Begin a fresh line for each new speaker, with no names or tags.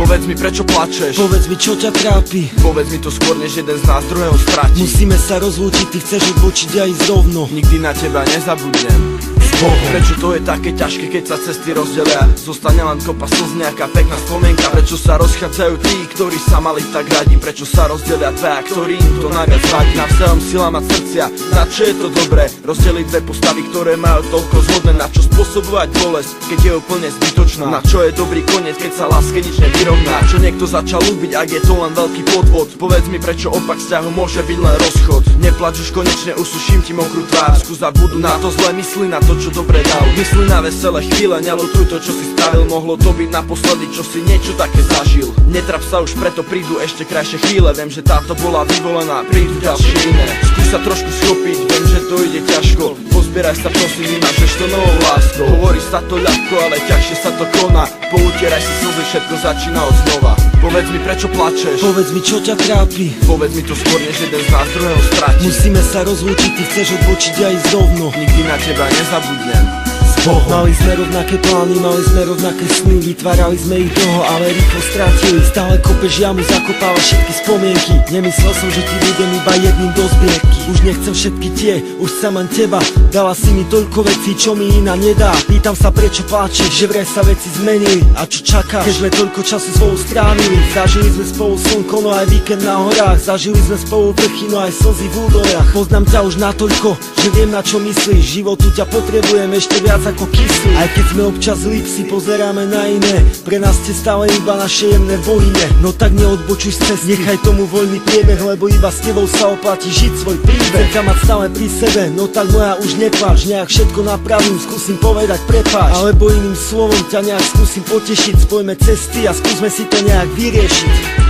Povedz mi, prečo plačeš?
Povedz mi, čo ťa trápi.
Povedz mi to skôr, než jeden z nás druhého stratí.
Musíme sa rozlúčiť, ty chceš odbočiť a ísť rovno.
Nikdy na teba nezabudnem. Prečo to je také ťažké, keď sa cesty rozdelia? Zostane len kopa slz, nejaká pekná spomienka. Prečo sa rozchádzajú tí, ktorí sa mali tak radi? Prečo sa rozdelia dvaja, ktorým to najviac vadí? Navzájom sila mať srdcia, na čo je to dobré? Rozdeliť dve postavy, ktoré majú toľko zhodné. Na čo spôsobovať bolesť, keď je úplne zbytočná? Na čo je dobrý koniec, keď sa láske nič nevyrovná? Čo niekto začal ľúbiť, ak je to len veľký podvod? Povedz mi, prečo opak vzťahu môže byť len rozchod? Neplač už, konečne usuším ti mokrú tvár. Skús zabudnúť na to zlé, mysli na to, čo dobre dal. Mysli na veselé chvíle, neľutuj to, čo si spravil. Mohlo to byť naposledy, čo si niečo také zažil. Netrap sa už, preto prídu ešte krajšie chvíle. Viem, že táto bola vyvolená, prídu ďalšie iné. Skús sa trošku schopiť, viem, že to ide ťažko. Pozbieraj sa prosím, vynášeš to novou láskou. Hovorí sa to ľahko, ale ťažšie sa to koná. Poutieraj si slzy, všetko začína od znova. Povedz mi, prečo plačeš?
Povedz mi, čo ťa trápi.
Povedz mi to skôr, než jeden z nás druhého stratí.
Musíme sa rozlúčiť, ty chceš odbočiť a ísť rovno.
Nikdy na teba nezabudnem.
Mali sme rovnaké plány, mali sme rovnaké sny. Vytvárali sme ich dlho, ale rýchlo stratili. Stále kopeš jamu, zakopáva všetky spomienky. Nemyslel som, že ti budem iba jedným do zbierky. Už nechcem všetky tie, už chcem len teba. Dala si mi toľko vecí, čo mi iná nedá. Pýtam sa, prečo pláčeš, že vraj sa veci zmenili. A čo čakáš, keď sme toľko času spolu strávili? Zažili sme spolu slnko, no aj víkend na horách. Zažili sme spolu vrchy, no aj slzy v údoliach. Poznám ťa už natoľko, že viem, na čo myslíš. Životu ťa potrebujem ešte viac ako kyslí. Aj keď sme občas líp, si pozeráme na iné. Pre nás ste stále iba naše jemné bohyne. No tak neodbočuj z cesty, nechaj tomu voľný priebeh, lebo iba s tebou sa oplatí žiť svoj príbeh. Chcem ťa mať stále pri sebe, no tak moja už nepláč. Nejak všetko napravím, skúsim povedať prepáč. Alebo iným slovom ťa nejak skúsim potešiť. Spojme cesty a skúsme si to nejak vyriešiť.